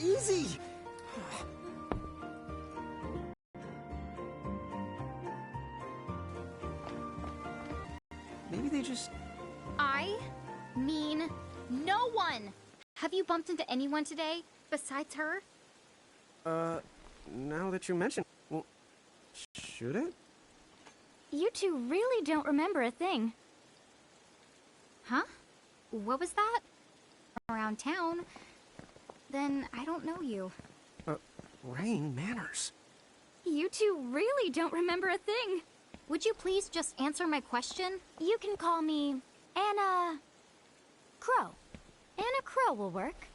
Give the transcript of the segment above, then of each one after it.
easy! Maybe they just... I mean no one! Have you bumped into anyone today besides her? Now that you mention... Well, should it? You two really don't remember a thing. Huh? What was that? Around town? Then I don't know you. Rain, manners. You two really don't remember a thing. Would you please just answer my question? You can call me Anna Crow. Anna Crow will work.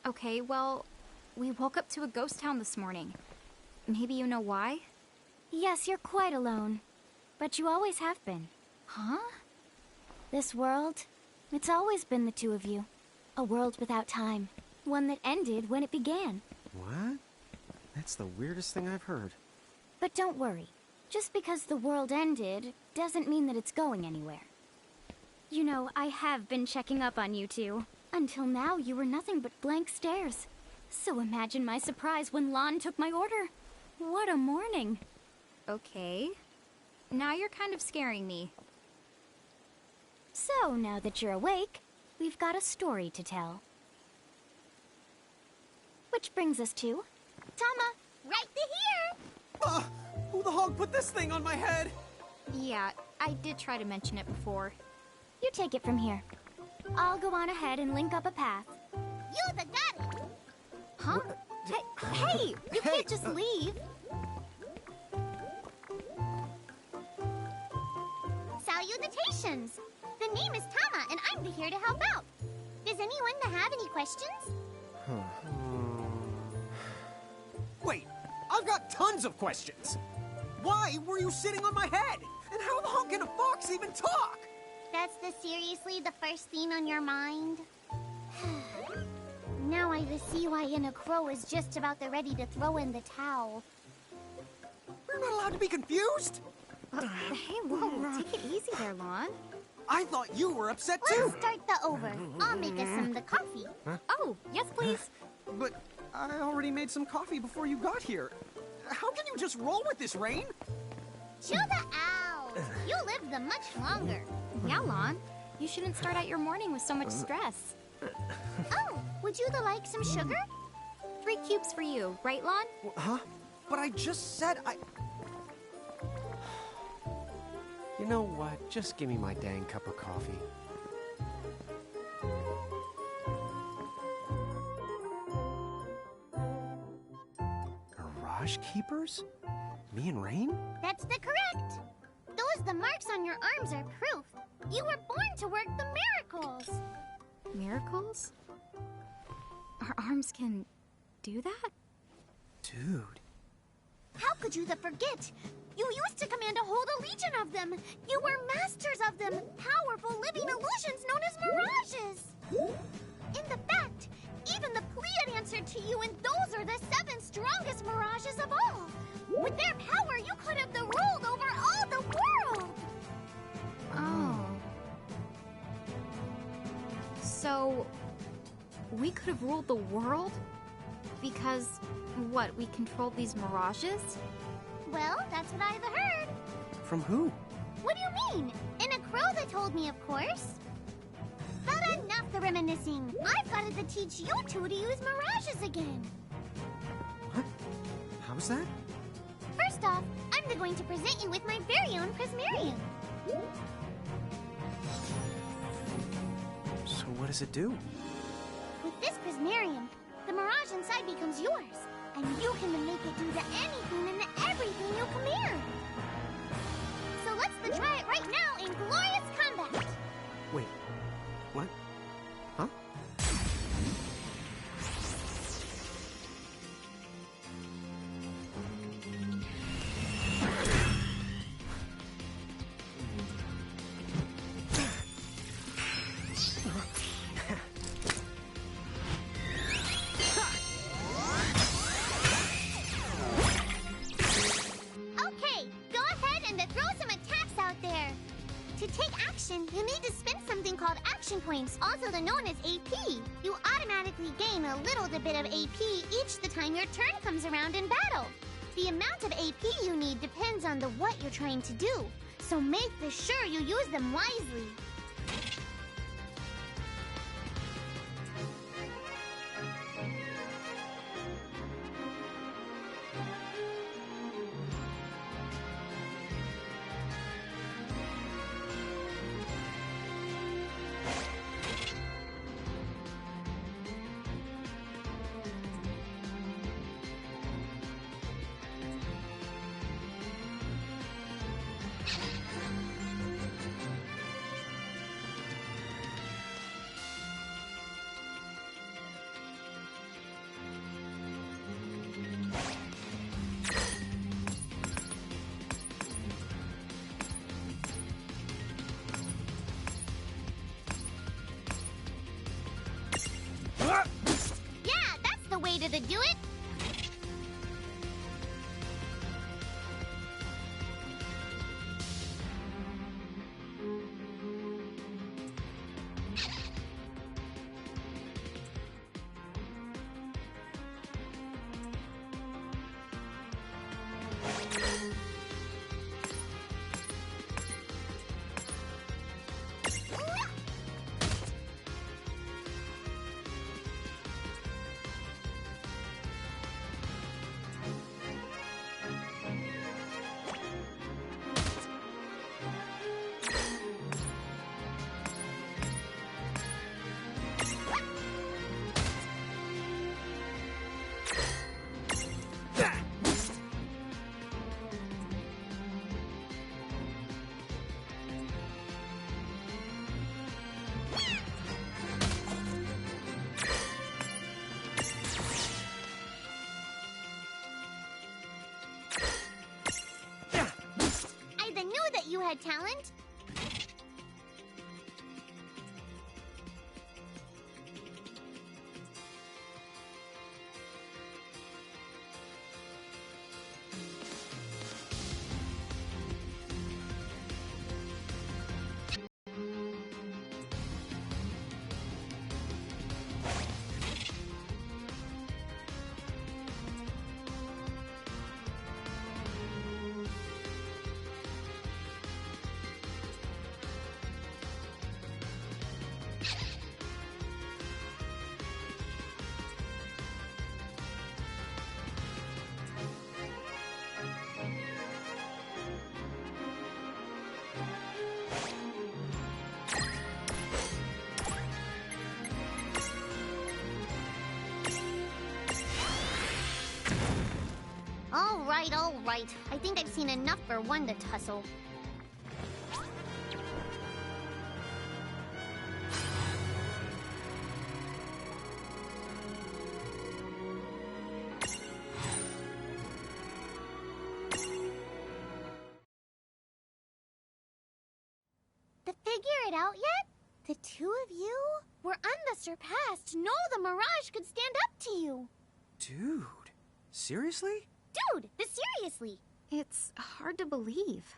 Okay, well, we woke up to a ghost town this morning. Maybe you know why? Yes, you're quite alone. But you always have been. Huh? This world, it's always been the two of you. A world without time. One that ended when it began. What? That's the weirdest thing I've heard. But don't worry. Just because the world ended doesn't mean that it's going anywhere. You know, I have been checking up on you two. Until now, you were nothing but blank stares. So imagine my surprise when Lon took my order. What a morning. Okay. Now you're kind of scaring me. So, now that you're awake, we've got a story to tell. Which brings us to... Tama, right here! Who the hog put this thing on my head? Yeah, I did try to mention it before. You take it from here. I'll go on ahead and link up a path. You the got it! Huh? Hey, you can't just leave. Salutations! The name is Tama, and I'm here to help out. Does anyone have any questions? Wait, I've got tons of questions. Why were you sitting on my head? And how the hell can a fox even talk? That's seriously the first thing on your mind? Now I see why Anna Crow is just about ready to throw in the towel. We're not allowed to be confused? Hey, whoa, take it easy there, Lon. I thought you were upset too. Let's start the over. I'll make us some the coffee. Huh? Oh, yes, please. But I already made some coffee before you got here. How can you just roll with this, Rain? Chill the out. You live the much longer. Yeah, Lon. You shouldn't start out your morning with so much stress. Oh, would you like some sugar? 3 cubes for you, right, Lon? Huh? But I just said I... You know what? Just give me my dang cup of coffee. Mirage Keepers? Me and Rain? That's the correct. The marks on your arms are proof. You were born to work the miracles. Miracles? Our arms can do that? Dude. How could you forget? You used to command a whole legion of them. You were masters of them, powerful living illusions known as mirages. In the fact, even the Pleiad answered to you, and those are the 7 strongest mirages of all. With their power, you could have ruled over all the world. Oh. So, we could have ruled the world? Because, what, we controlled these mirages? Well, that's what I've heard. From who? What do you mean? In a crow that told me, of course. But enough the reminiscing. I've got to teach you two to use mirages again. What? How's that? First off, I'm going to present you with my very own Prismarium. So what does it do? With this Prismarium, the mirage inside becomes yours. And you can make it do anything and everything you command. So let's try it right now in glorious combat. Wait, what? Huh? Okay, go ahead and throw some attacks out there. To take called action points, also known as AP. You automatically gain a little bit of AP each the time your turn comes around in battle. The amount of AP you need depends on what you're trying to do, so make sure you use them wisely. Yeah, that's the way to do it. I knew that you had talent. All right. I think I've seen enough for one to tussle. To figure it out yet? The two of you were unsurpassed. No, the Mirage could stand up to you. Dude, seriously? Dude, seriously. It's hard to believe.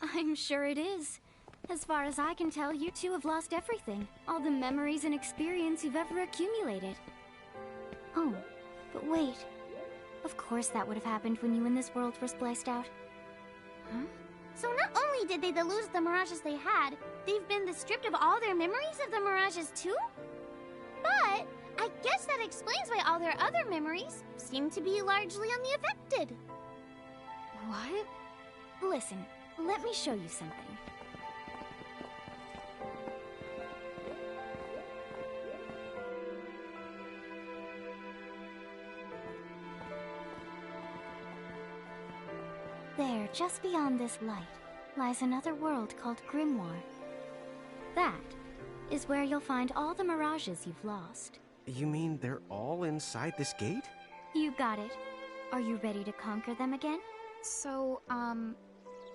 I'm sure it is. As far as I can tell, you two have lost everything. All the memories and experience you've ever accumulated. Oh, but wait. Of course that would have happened when you and this world were spliced out. Huh? So not only did they lose the Mirages they had, they've been stripped of all their memories of the Mirages too? But I guess that explains why all their other memories seem to be largely unaffected. What? Listen, let me show you something. There, just beyond this light, lies another world called Grimoire. That is where you'll find all the Mirages you've lost. You mean they're all inside this gate? You got it. Are you ready to conquer them again? So,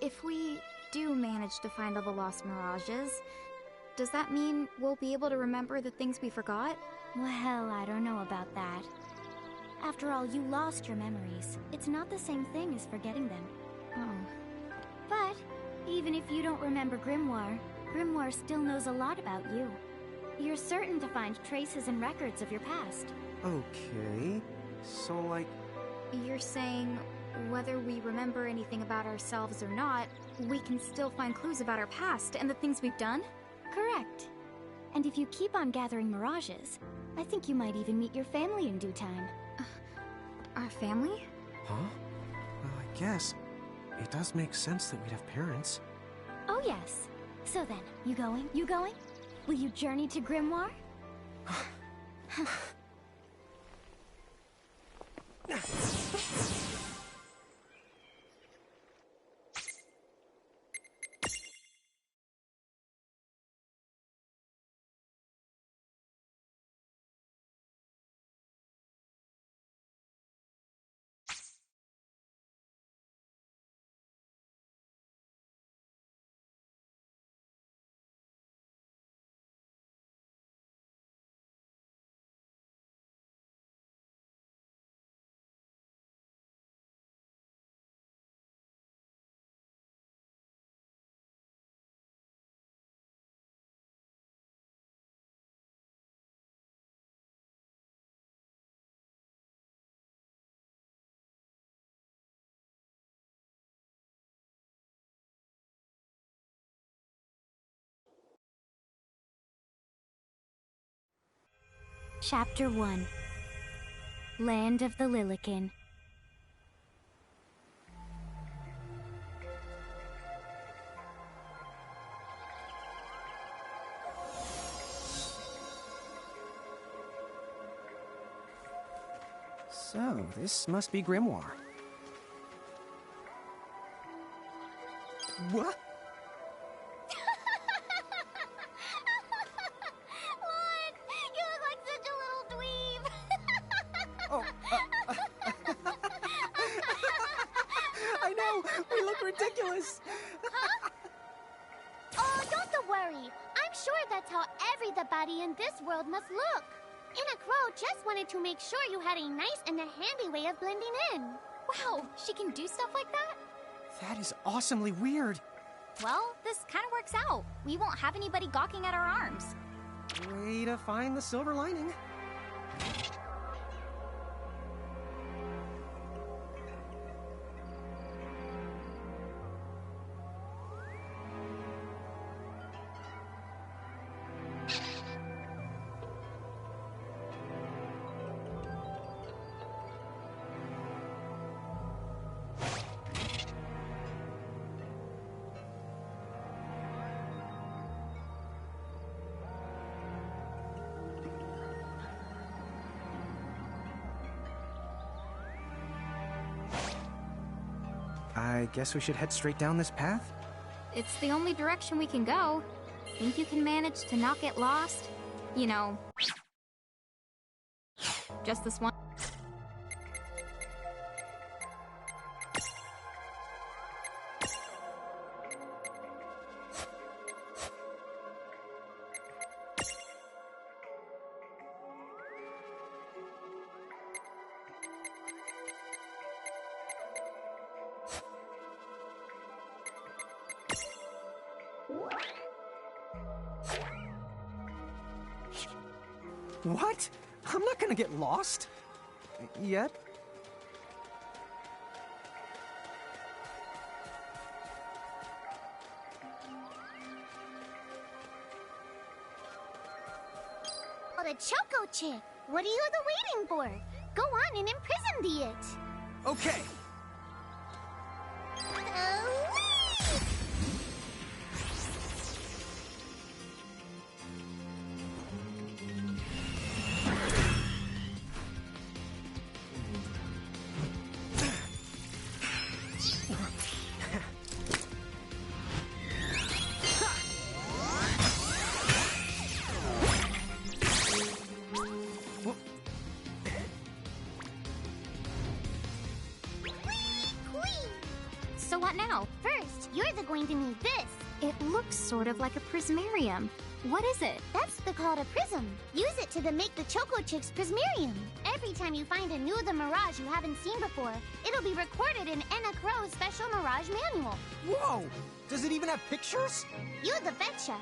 if we do manage to find all the lost Mirages, does that mean we'll be able to remember the things we forgot? Well, I don't know about that. After all, you lost your memories. It's not the same thing as forgetting them. Oh. But even if you don't remember Grimoire, Grimoire still knows a lot about you. You're certain to find traces and records of your past. Okay, so like... You're saying whether we remember anything about ourselves or not, we can still find clues about our past and the things we've done? Correct. And if you keep on gathering mirages, I think you might even meet your family in due time. Our family? Huh? Well, I guess it does make sense that we'd have parents. Oh yes. So then, you going? You going? Will you journey to Grimoire? Chapter 1. Land of the Lilican. So, this must be Grimoire. What? What? You look like such a little dweeb. Oh, I know! We look ridiculous! Oh, don't worry. I'm sure that's how everybody in this world must look. Inna Crow just wanted to make sure you had a nice and a handy way of blending in. Wow, she can do stuff like that? That is awesomely weird. Well, this kind of works out. We won't have anybody gawking at our arms. Way to find the silver lining. I guess we should head straight down this path? It's the only direction we can go. Think you can manage to not get lost? You know, just this one. What? I'm not gonna get lost. Yet. Oh, the Choco Chick. What are you waiting for? Go on and imprison the it. Okay. So what now? First, you're going to need this. It looks sort of like a prismarium. What is it? That's called a prism. Use it to make the Choco Chick's prismarium. Every time you find a new the Mirage you haven't seen before, it'll be recorded in Anna Crow's special Mirage manual. Whoa! Does it even have pictures? You the betcha.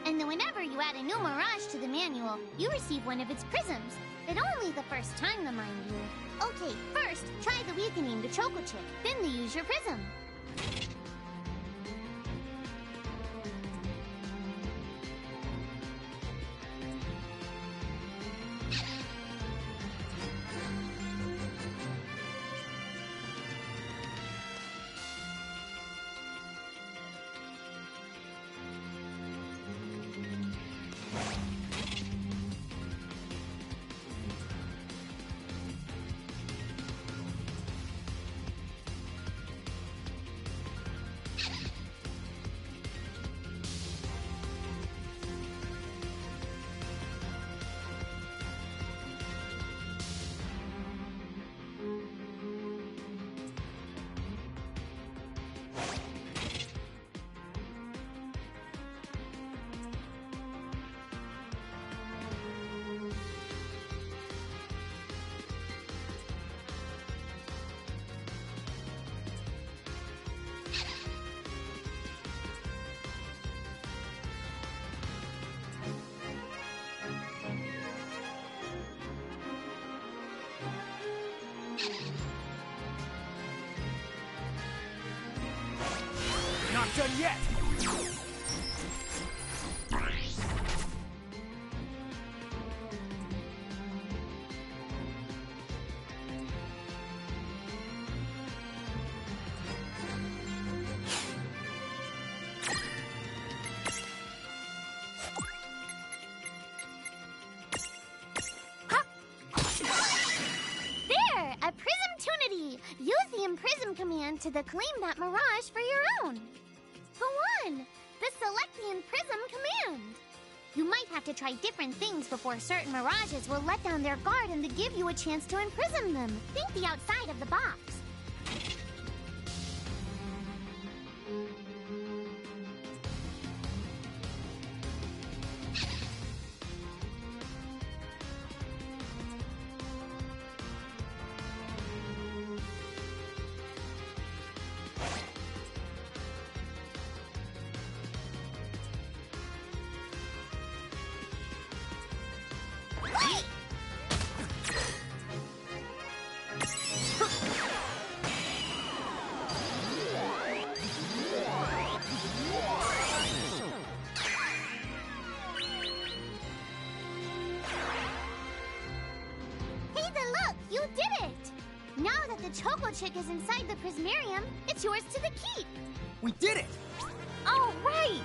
And then whenever you add a new Mirage to the manual, you receive one of its prisms. But only the first time, mind you. Okay, first, try the weakening the Choco Chick, then they use your prism. Not done yet! There! A Prism-tunity! Use the Imprism command to claim that Mirage for your own. Go on! The Select the Imprism command! You might have to try different things before certain Mirages will let down their guard and to give you a chance to imprison them. Think the outside of the box. Choco Chick is inside the Prismarium. It's yours to the keep. We did it! All right!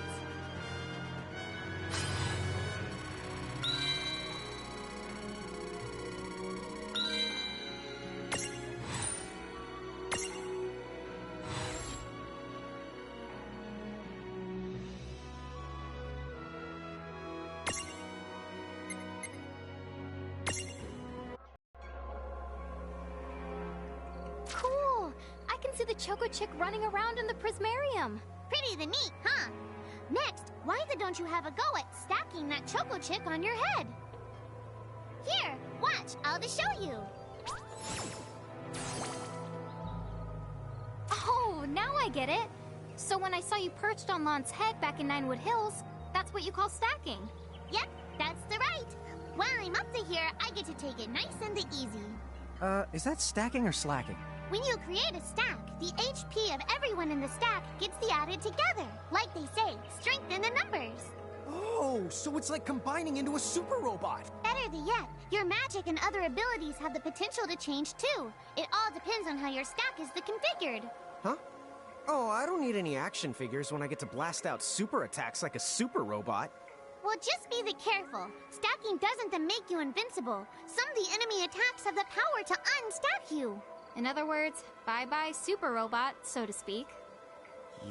See the Choco Chick running around in the Prismarium. Pretty the neat, huh? Next, why don't you have a go at stacking that Choco Chick on your head? Here, watch, I'll just show you. Oh, now I get it. So when I saw you perched on Lon's head back in Ninewood Hills, that's what you call stacking. Yep, that's the right. While I'm up to here, I get to take it nice and easy. Is that stacking or slacking? When you create a stack, the HP of everyone in the stack gets added together. Like they say, strengthen the numbers. Oh, so it's like combining into a super robot. Better yet, your magic and other abilities have the potential to change too. It all depends on how your stack is configured. Huh? Oh, I don't need any action figures when I get to blast out super attacks like a super robot. Well, just be careful. Stacking doesn't then make you invincible. Some of the enemy attacks have the power to unstack you. In other words, bye-bye super robot, so to speak.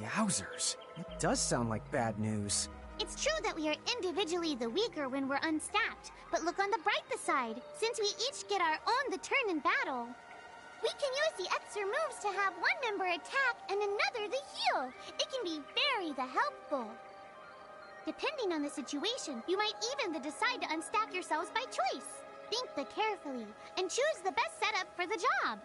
Yowzers. It does sound like bad news. It's true that we are individually the weaker when we're unstacked, but look on the brighter side. Since we each get our own turn in battle, we can use the extra moves to have one member attack and another the heal. It can be very helpful. Depending on the situation, you might even decide to unstack yourselves by choice. think but carefully and choose the best setup for the job.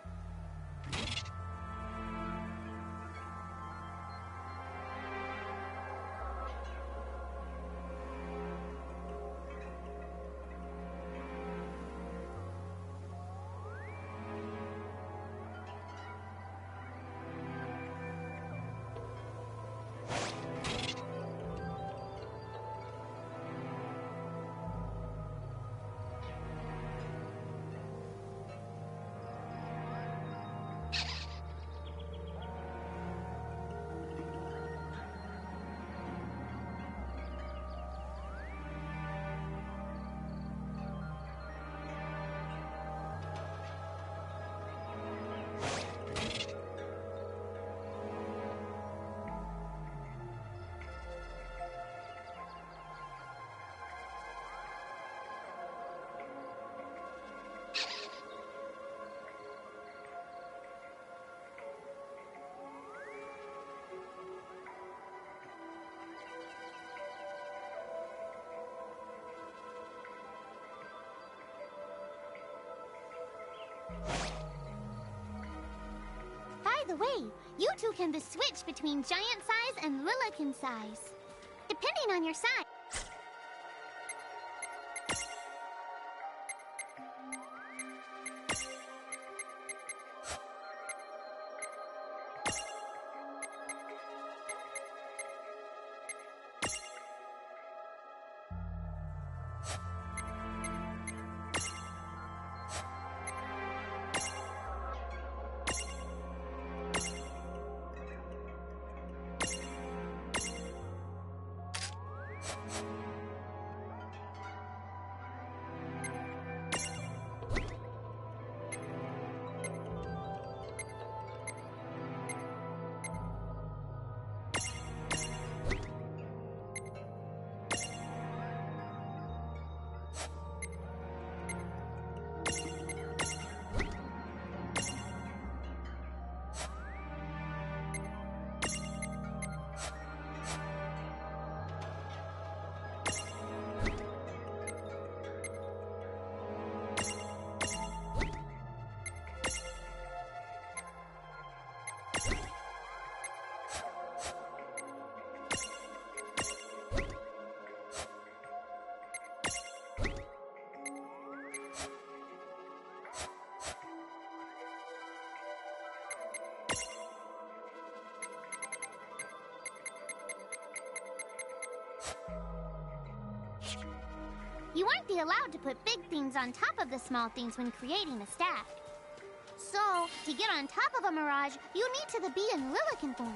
By the way, you two can switch between giant size and Lilican size, depending on your size. You aren't allowed to put big things on top of the small things when creating a staff. So, to get on top of a mirage, you need to be in Lilican form.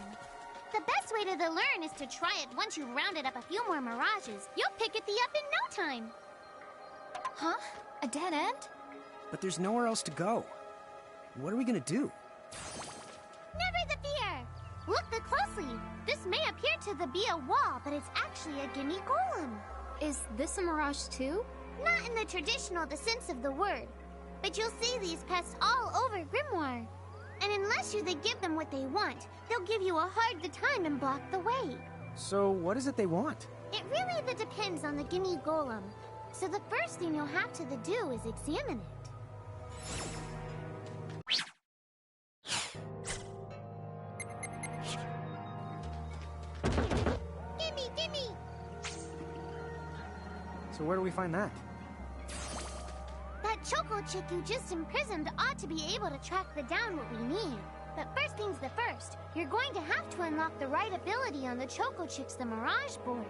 The best way to learn is to try it once you've rounded up a few more mirages. You'll pick it up in no time. Huh? A dead end? But there's nowhere else to go. What are we gonna do? Never the fear! Look closely. This may appear to be a wall, but it's actually a gimme golem. Is this a mirage too? Not in the traditional sense of the word, but you'll see these pests all over Grimoire. And unless you give them what they want, they'll give you a hard time and block the way. So what is it they want? It really depends on the gimme golem. So the first thing you'll have to do is examine it. Gimme! So where do we find that? That choco chick you just imprisoned ought to be able to track down what we need. But first things first, you're going to have to unlock the right ability on the choco chick's Mirage board.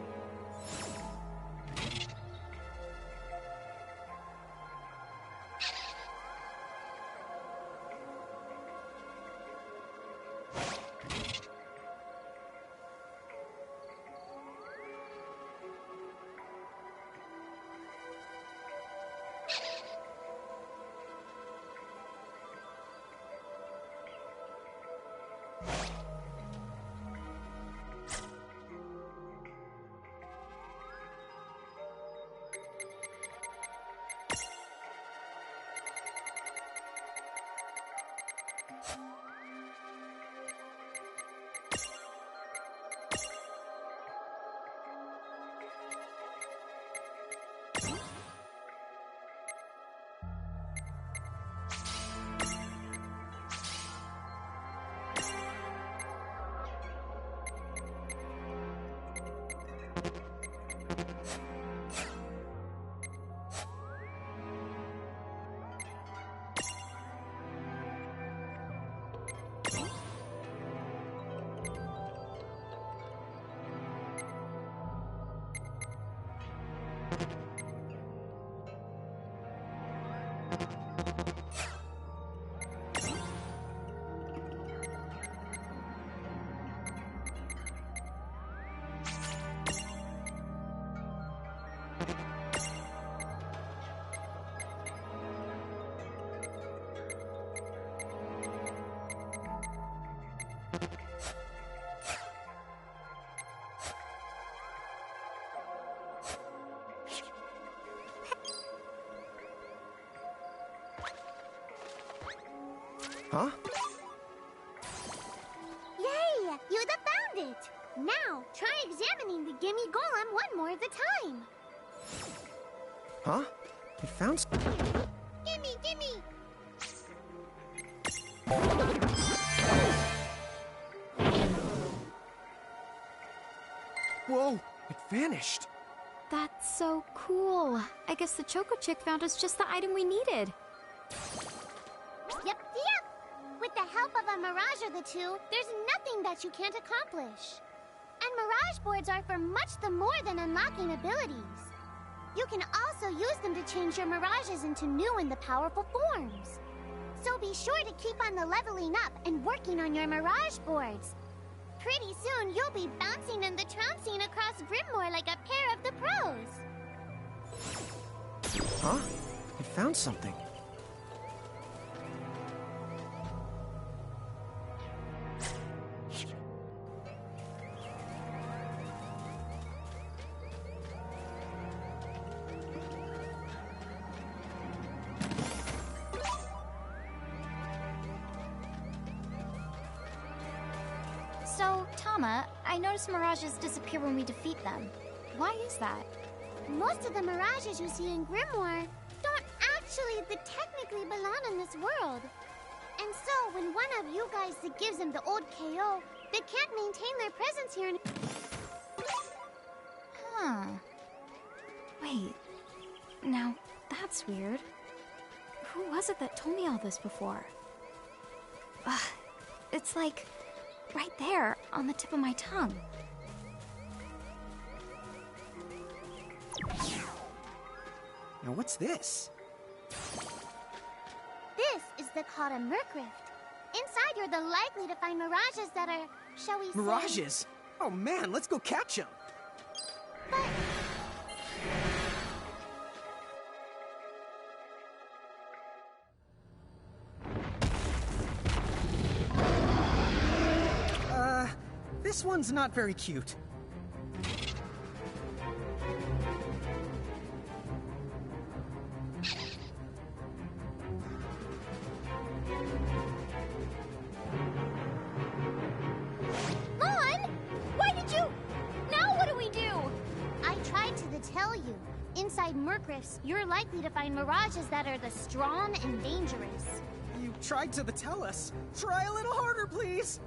Huh? Yay! You found it! Now, try examining the Gimme Golem one more at a time. Huh? You found... Gimme, gimme! Whoa! It vanished! That's so cool. I guess the Choco Chick found us just the item we needed. Yep. With the help of a Mirage or the two, there's nothing that you can't accomplish. And Mirage boards are for much the more than unlocking abilities. You can also use them to change your Mirages into new and the powerful forms. So be sure to keep on the leveling up and working on your Mirage boards. Pretty soon, you'll be bouncing and the trouncing across Grimoire like a pair of the pros. Huh? You found something. So, Tama, I noticed Mirages disappear when we defeat them. Why is that? Most of the Mirages you see in Grimoire don't actually technically belong in this world. And so, when one of you guys gives them the old KO, they can't maintain their presence here. Huh. Wait. Now, that's weird. Who was it that told me all this before? It's like... right there, on the tip of my tongue. Now what's this? This is called a Mercrift. Inside, you're the likely to find Mirages that are, shall we say... Mirages? Oh man, let's go catch them! But... This one's not very cute. Vaughn! Why did you... Now what do we do? I tried to tell you. Inside Mercrifts, you're likely to find Mirages that are the strong and dangerous. You tried to tell us. Try a little harder, please!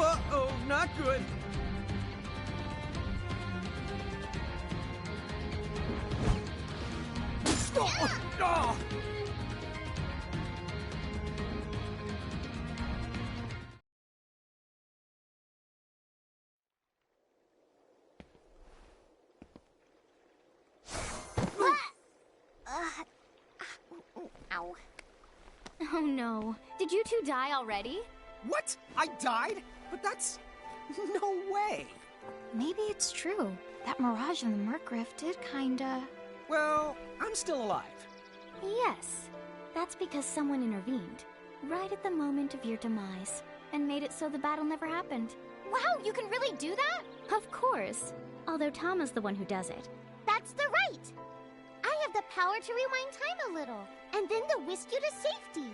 Uh-oh, not good. Oh, oh. Ow. Oh no. Did you two die already? What? I died? But that's... no way. Maybe it's true. That Mirage in the Mercrift did kinda... Well, I'm still alive. Yes. That's because someone intervened. right at the moment of your demise, and made it so the battle never happened. Wow, you can really do that? Of course, although Tama's the one who does it. That's the right! I have the power to rewind time a little, and then to whisk you to safety.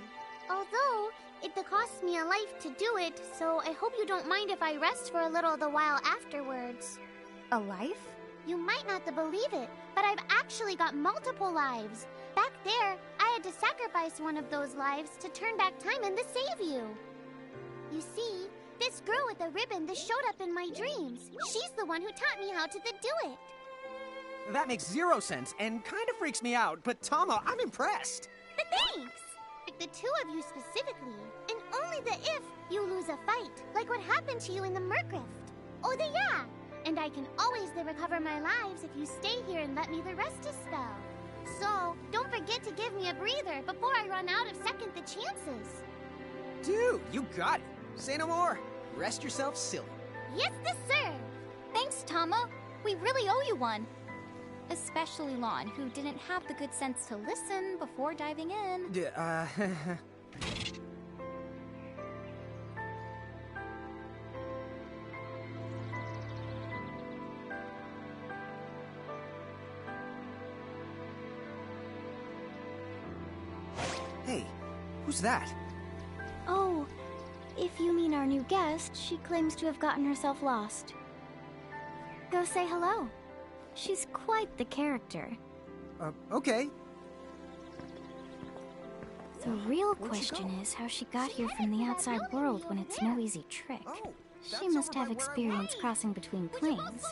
Although, it costs me a life to do it, so I hope you don't mind if I rest for a little the while afterwards. A life? You might not believe it, but I've actually got multiple lives. Back there, I had to sacrifice one of those lives to turn back time and to save you. You see, this girl with the ribbon that showed up in my dreams, she's the one who taught me how to do it. That makes zero sense and kind of freaks me out, but Tama, I'm impressed. Thanks! The two of you specifically, and only the if you lose a fight, like what happened to you in the Mercrift. Oh, yeah! And I can always recover my lives if you stay here and let me rest a spell. So, don't forget to give me a breather before I run out of second the chances. Dude, you got it. Say no more. Rest yourself silly. Yes, sir! Thanks, Tama. We really owe you one. Especially Lon, who didn't have the good sense to listen before diving in. Hey, who's that? Oh, if you mean our new guest, she claims to have gotten herself lost. Go say hello. She's quite the character. Okay. The real question is how she got here from the outside world when it's no easy trick. She must have experience crossing between planes.